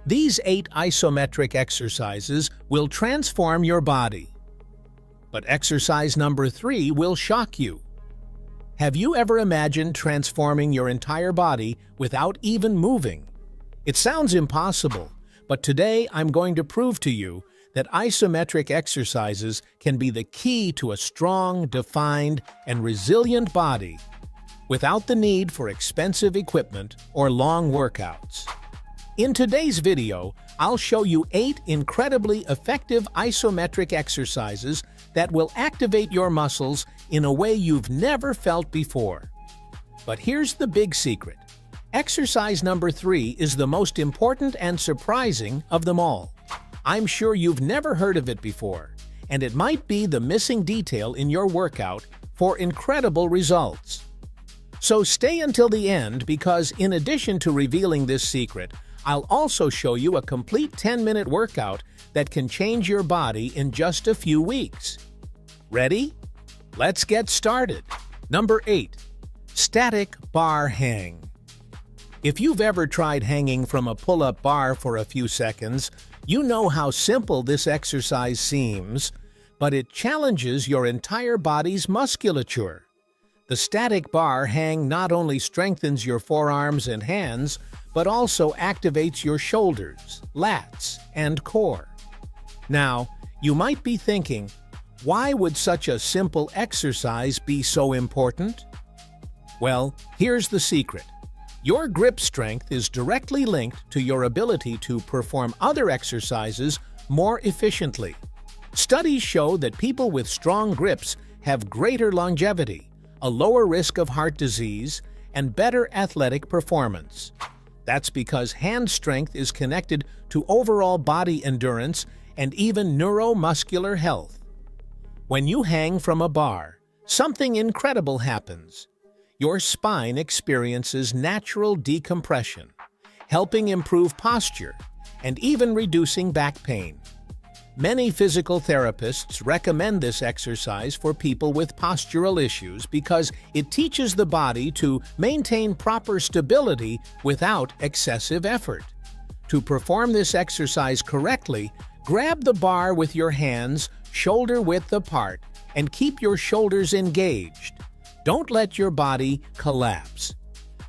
These 8 isometric exercises will transform your body. But exercise number 3 will shock you. Have you ever imagined transforming your entire body without even moving? It sounds impossible, but today I'm going to prove to you that isometric exercises can be the key to a strong, defined, and resilient body without the need for expensive equipment or long workouts. In today's video, I'll show you 8 incredibly effective isometric exercises that will activate your muscles in a way you've never felt before. But here's the big secret. Exercise number 3 is the most important and surprising of them all. I'm sure you've never heard of it before, and it might be the missing detail in your workout for incredible results. So stay until the end because in addition to revealing this secret, I'll also show you a complete 10-minute workout that can change your body in just a few weeks. Ready? Let's get started. Number 8. Static bar hang. If you've ever tried hanging from a pull-up bar for a few seconds, you know how simple this exercise seems, but it challenges your entire body's musculature. The static bar hang not only strengthens your forearms and hands, but also activates your shoulders, lats, and core. Now, you might be thinking, why would such a simple exercise be so important? Well, here's the secret. Your grip strength is directly linked to your ability to perform other exercises more efficiently. Studies show that people with strong grips have greater longevity, a lower risk of heart disease, and better athletic performance. That's because hand strength is connected to overall body endurance and even neuromuscular health. When you hang from a bar, something incredible happens. Your spine experiences natural decompression, helping improve posture and even reducing back pain. Many physical therapists recommend this exercise for people with postural issues because it teaches the body to maintain proper stability without excessive effort. To perform this exercise correctly, grab the bar with your hands shoulder-width apart and keep your shoulders engaged. Don't let your body collapse.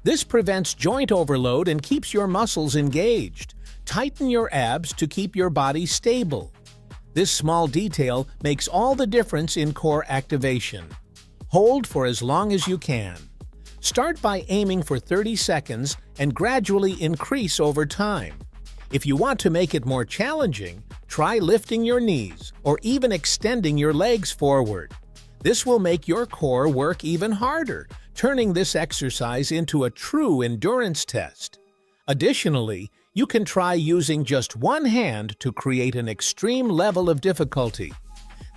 This prevents joint overload and keeps your muscles engaged. Tighten your abs to keep your body stable. This small detail makes all the difference in core activation. Hold for as long as you can. Start by aiming for 30 seconds and gradually increase over time. If you want to make it more challenging, try lifting your knees or even extending your legs forward. This will make your core work even harder, turning this exercise into a true endurance test. Additionally, you can try using just one hand to create an extreme level of difficulty.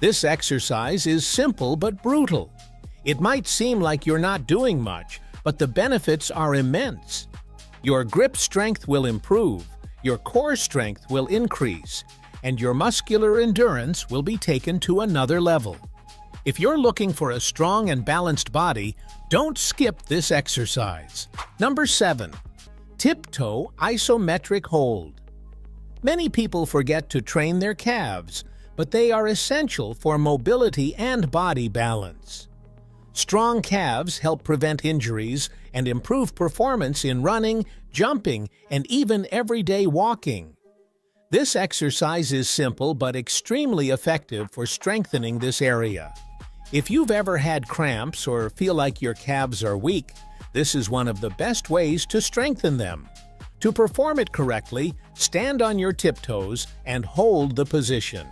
This exercise is simple but brutal. It might seem like you're not doing much, but the benefits are immense. Your grip strength will improve, your core strength will increase, and your muscular endurance will be taken to another level. If you're looking for a strong and balanced body, don't skip this exercise. Number 7. Tiptoe isometric hold. Many people forget to train their calves, but they are essential for mobility and body balance. Strong calves help prevent injuries and improve performance in running, jumping, and even everyday walking. This exercise is simple but extremely effective for strengthening this area. If you've ever had cramps or feel like your calves are weak, this is one of the best ways to strengthen them. To perform it correctly, stand on your tiptoes and hold the position.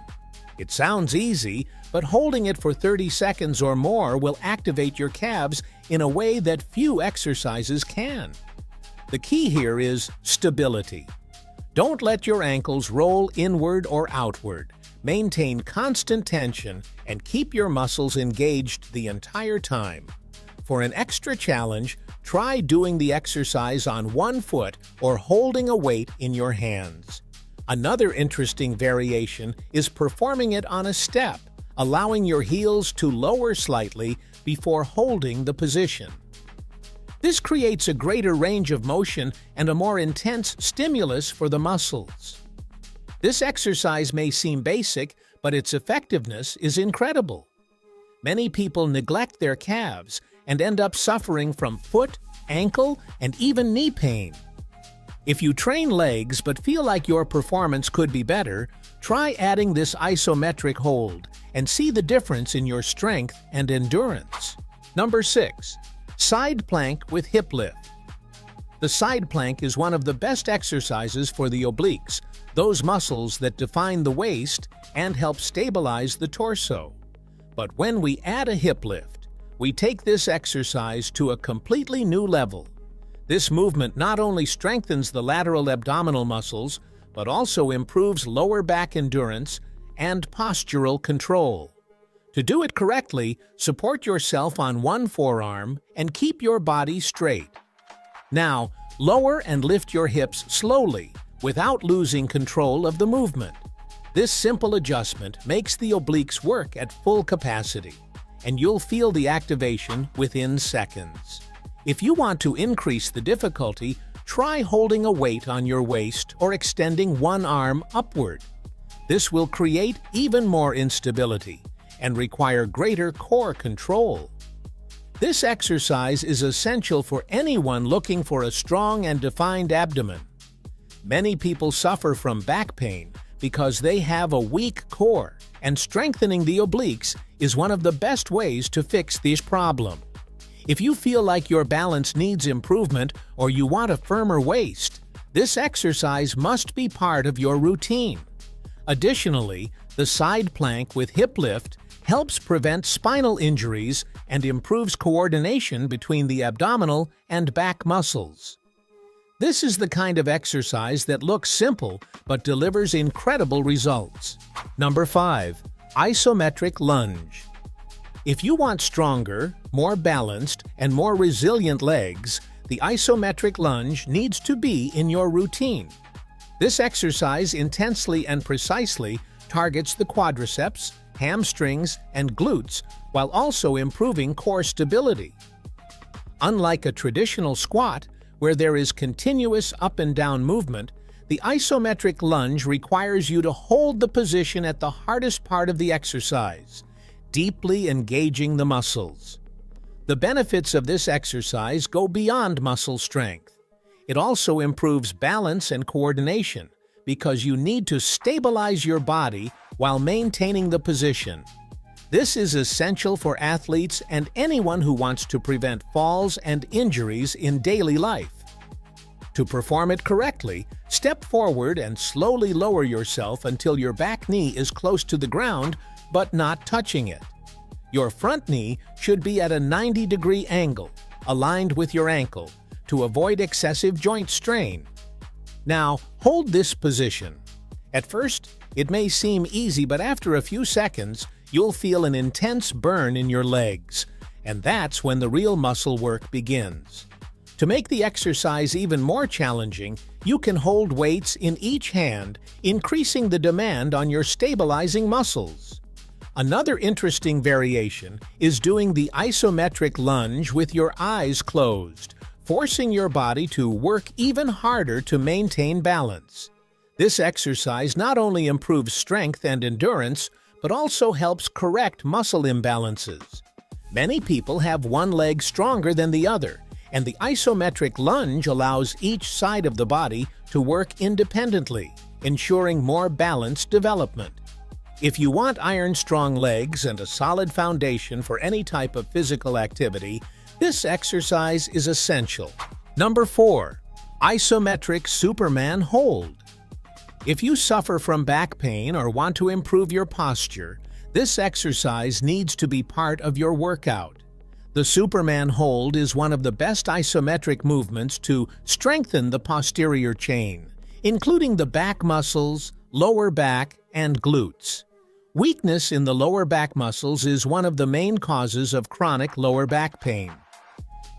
It sounds easy, but holding it for 30 seconds or more will activate your calves in a way that few exercises can. The key here is stability. Don't let your ankles roll inward or outward. Maintain constant tension and keep your muscles engaged the entire time. For an extra challenge, try doing the exercise on one foot or holding a weight in your hands. Another interesting variation is performing it on a step, allowing your heels to lower slightly before holding the position. This creates a greater range of motion and a more intense stimulus for the muscles. This exercise may seem basic, but its effectiveness is incredible. Many people neglect their calves and end up suffering from foot, ankle, and even knee pain. If you train legs but feel like your performance could be better, try adding this isometric hold and see the difference in your strength and endurance. Number 6. Side plank with hip lift. The side plank is one of the best exercises for the obliques, those muscles that define the waist and help stabilize the torso. But when we add a hip lift, we take this exercise to a completely new level. This movement not only strengthens the lateral abdominal muscles, but also improves lower back endurance and postural control. To do it correctly, support yourself on one forearm and keep your body straight. Now, lower and lift your hips slowly, without losing control of the movement. This simple adjustment makes the obliques work at full capacity, and you'll feel the activation within seconds. If you want to increase the difficulty, try holding a weight on your waist or extending one arm upward. This will create even more instability and require greater core control. This exercise is essential for anyone looking for a strong and defined abdomen. Many people suffer from back pain because they have a weak core, and strengthening the obliques is one of the best ways to fix this problem. If you feel like your balance needs improvement or you want a firmer waist, this exercise must be part of your routine. Additionally, the side plank with hip lift helps prevent spinal injuries and improves coordination between the abdominal and back muscles. This is the kind of exercise that looks simple but delivers incredible results. Number 5. Isometric lunge. If you want stronger, more balanced, and more resilient legs, the isometric lunge needs to be in your routine. This exercise intensely and precisely targets the quadriceps, hamstrings, and glutes while also improving core stability. Unlike a traditional squat, where there is continuous up and down movement, the isometric lunge requires you to hold the position at the hardest part of the exercise, deeply engaging the muscles. The benefits of this exercise go beyond muscle strength. It also improves balance and coordination because you need to stabilize your body while maintaining the position. This is essential for athletes and anyone who wants to prevent falls and injuries in daily life. To perform it correctly, step forward and slowly lower yourself until your back knee is close to the ground but not touching it. Your front knee should be at a 90-degree angle, aligned with your ankle, to avoid excessive joint strain. Now, hold this position. At first, it may seem easy, but after a few seconds, you'll feel an intense burn in your legs, and that's when the real muscle work begins. To make the exercise even more challenging, you can hold weights in each hand, increasing the demand on your stabilizing muscles. Another interesting variation is doing the isometric lunge with your eyes closed, forcing your body to work even harder to maintain balance. This exercise not only improves strength and endurance, but also helps correct muscle imbalances. Many people have one leg stronger than the other, and the isometric lunge allows each side of the body to work independently, ensuring more balanced development. If you want iron-strong legs and a solid foundation for any type of physical activity, this exercise is essential. Number 4. Isometric Superman Hold. If you suffer from back pain or want to improve your posture, this exercise needs to be part of your workout. The Superman hold is one of the best isometric movements to strengthen the posterior chain, including the back muscles, lower back, and glutes. Weakness in the lower back muscles is one of the main causes of chronic lower back pain.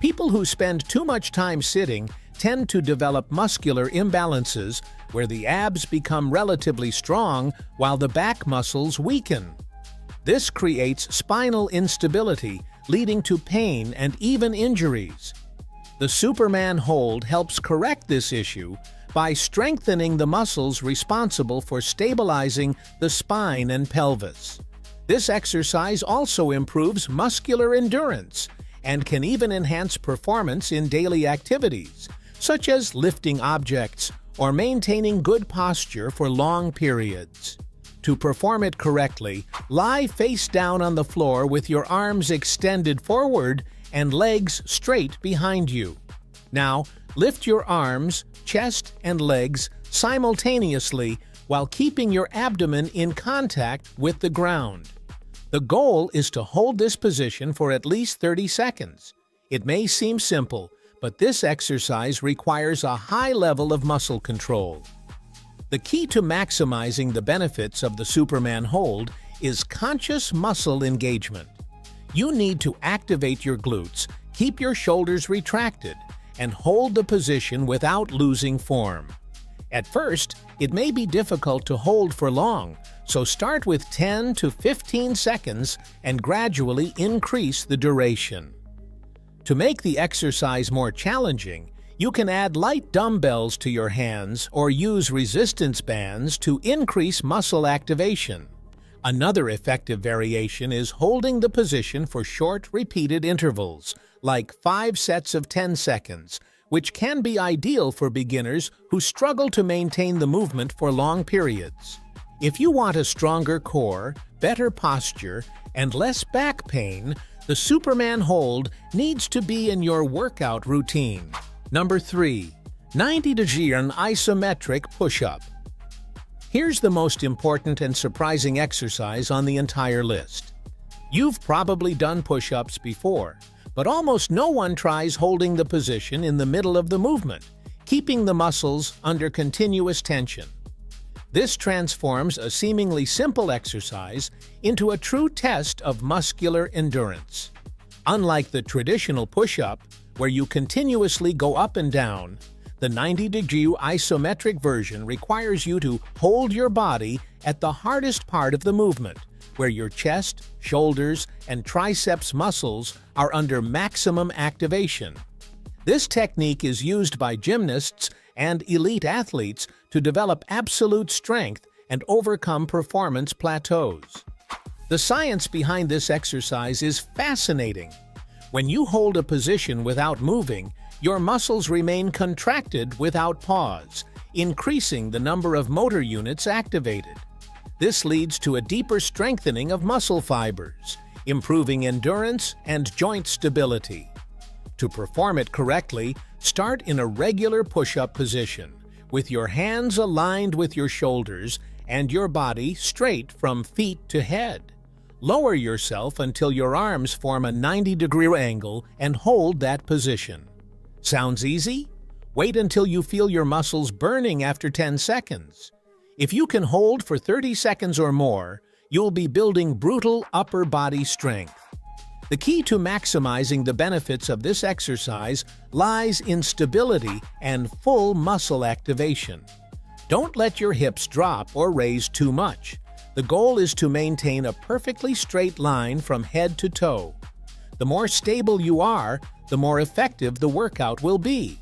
People who spend too much time sitting tend to develop muscular imbalances where the abs become relatively strong while the back muscles weaken. This creates spinal instability, leading to pain and even injuries. The Superman hold helps correct this issue by strengthening the muscles responsible for stabilizing the spine and pelvis. This exercise also improves muscular endurance and can even enhance performance in daily activities, such as lifting objects or maintaining good posture for long periods. To perform it correctly, lie face down on the floor with your arms extended forward and legs straight behind you. Now, lift your arms, chest, and legs simultaneously while keeping your abdomen in contact with the ground. The goal is to hold this position for at least 30 seconds. It may seem simple, but this exercise requires a high level of muscle control. The key to maximizing the benefits of the Superman hold is conscious muscle engagement. You need to activate your glutes, keep your shoulders retracted, and hold the position without losing form. At first, it may be difficult to hold for long, so start with 10 to 15 seconds and gradually increase the duration. To make the exercise more challenging, you can add light dumbbells to your hands or use resistance bands to increase muscle activation. Another effective variation is holding the position for short, repeated intervals, like 5 sets of 10 seconds, which can be ideal for beginners who struggle to maintain the movement for long periods. If you want a stronger core, better posture, and less back pain, the Superman hold needs to be in your workout routine. Number 3. 90-degree isometric push-up. Here's the most important and surprising exercise on the entire list. You've probably done push-ups before, but almost no one tries holding the position in the middle of the movement, keeping the muscles under continuous tension. This transforms a seemingly simple exercise into a true test of muscular endurance. Unlike the traditional push-up, where you continuously go up and down, the 90-degree isometric version requires you to hold your body at the hardest part of the movement, where your chest, shoulders, and triceps muscles are under maximum activation. This technique is used by gymnasts and elite athletes to develop absolute strength and overcome performance plateaus. The science behind this exercise is fascinating. When you hold a position without moving, your muscles remain contracted without pause, increasing the number of motor units activated. This leads to a deeper strengthening of muscle fibers, improving endurance and joint stability. To perform it correctly, start in a regular push-up position, with your hands aligned with your shoulders and your body straight from feet to head. Lower yourself until your arms form a 90-degree angle and hold that position. Sounds easy? Wait until you feel your muscles burning after 10 seconds. If you can hold for 30 seconds or more, you'll be building brutal upper body strength. The key to maximizing the benefits of this exercise lies in stability and full muscle activation. Don't let your hips drop or raise too much. The goal is to maintain a perfectly straight line from head to toe. The more stable you are, the more effective the workout will be.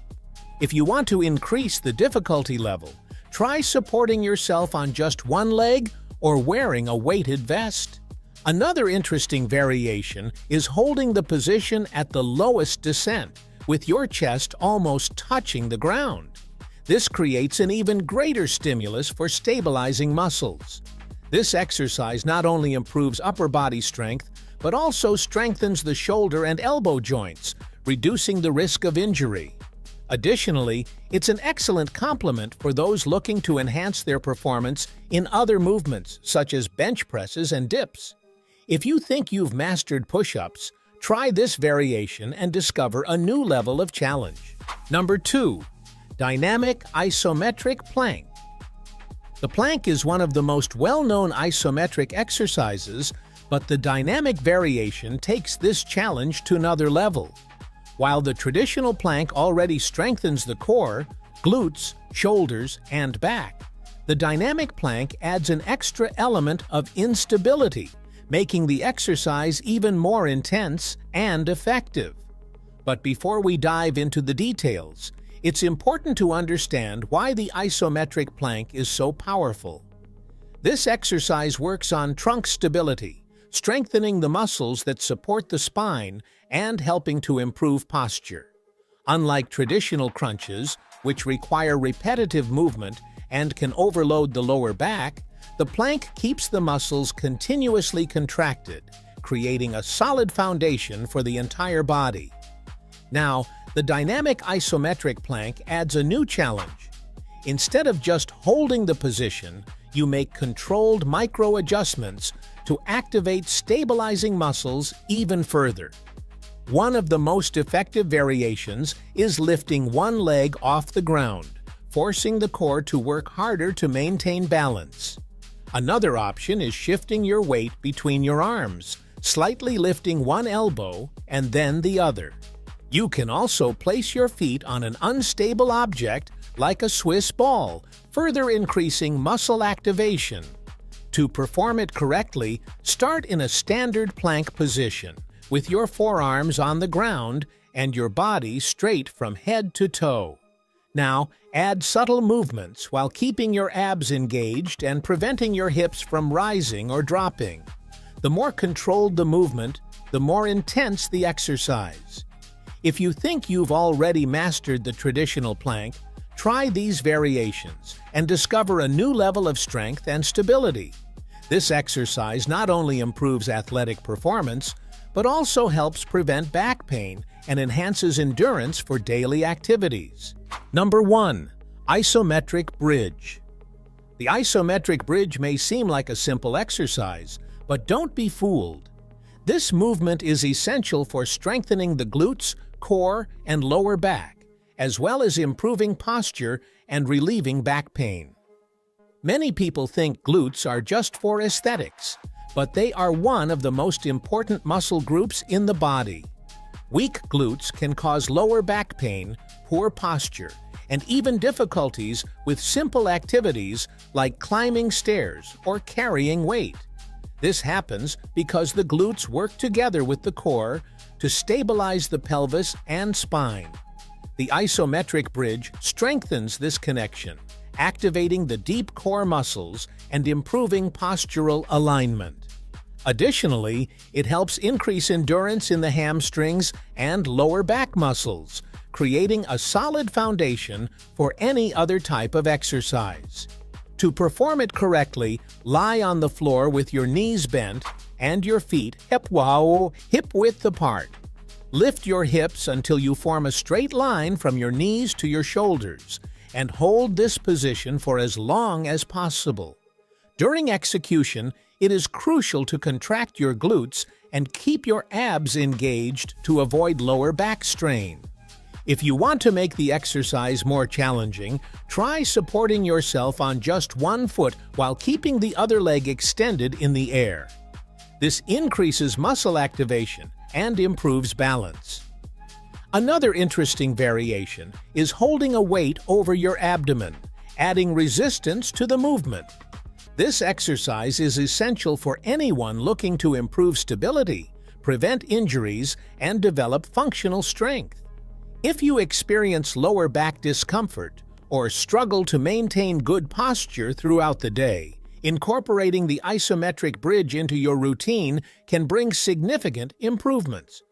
If you want to increase the difficulty level, try supporting yourself on just one leg or wearing a weighted vest. Another interesting variation is holding the position at the lowest descent, with your chest almost touching the ground. This creates an even greater stimulus for stabilizing muscles. This exercise not only improves upper body strength, but also strengthens the shoulder and elbow joints, reducing the risk of injury. Additionally, it's an excellent complement for those looking to enhance their performance in other movements, such as bench presses and dips. If you think you've mastered push-ups, try this variation and discover a new level of challenge. Number 2. Dynamic isometric plank. The plank is one of the most well-known isometric exercises, but the dynamic variation takes this challenge to another level. While the traditional plank already strengthens the core, glutes, shoulders, and back, the dynamic plank adds an extra element of instability, making the exercise even more intense and effective. But before we dive into the details, it's important to understand why the isometric plank is so powerful. This exercise works on trunk stability, strengthening the muscles that support the spine and helping to improve posture. Unlike traditional crunches, which require repetitive movement and can overload the lower back, the plank keeps the muscles continuously contracted, creating a solid foundation for the entire body. Now, the dynamic isometric plank adds a new challenge. Instead of just holding the position, you make controlled micro-adjustments to activate stabilizing muscles even further. One of the most effective variations is lifting one leg off the ground, forcing the core to work harder to maintain balance. Another option is shifting your weight between your arms, slightly lifting one elbow and then the other. You can also place your feet on an unstable object like a Swiss ball, further increasing muscle activation. To perform it correctly, start in a standard plank position, with your forearms on the ground and your body straight from head to toe. Now, add subtle movements while keeping your abs engaged and preventing your hips from rising or dropping. The more controlled the movement, the more intense the exercise. If you think you've already mastered the traditional plank, try these variations and discover a new level of strength and stability. This exercise not only improves athletic performance, but also helps prevent back pain and enhances endurance for daily activities. Number 1. Isometric bridge. The isometric bridge may seem like a simple exercise, but don't be fooled. This movement is essential for strengthening the glutes, core, and lower back, as well as improving posture and relieving back pain. Many people think glutes are just for aesthetics, but they are one of the most important muscle groups in the body. Weak glutes can cause lower back pain, poor posture, and even difficulties with simple activities like climbing stairs or carrying weight. This happens because the glutes work together with the core to stabilize the pelvis and spine. The isometric bridge strengthens this connection, activating the deep core muscles and improving postural alignment. Additionally, it helps increase endurance in the hamstrings and lower back muscles, creating a solid foundation for any other type of exercise. To perform it correctly, lie on the floor with your knees bent and your feet hip-width apart. Lift your hips until you form a straight line from your knees to your shoulders, and hold this position for as long as possible. During execution, it is crucial to contract your glutes and keep your abs engaged to avoid lower back strain. If you want to make the exercise more challenging, try supporting yourself on just one foot while keeping the other leg extended in the air. This increases muscle activation and improves balance. Another interesting variation is holding a weight over your abdomen, adding resistance to the movement. This exercise is essential for anyone looking to improve stability, prevent injuries, and develop functional strength. If you experience lower back discomfort or struggle to maintain good posture throughout the day, incorporating the isometric bridge into your routine can bring significant improvements.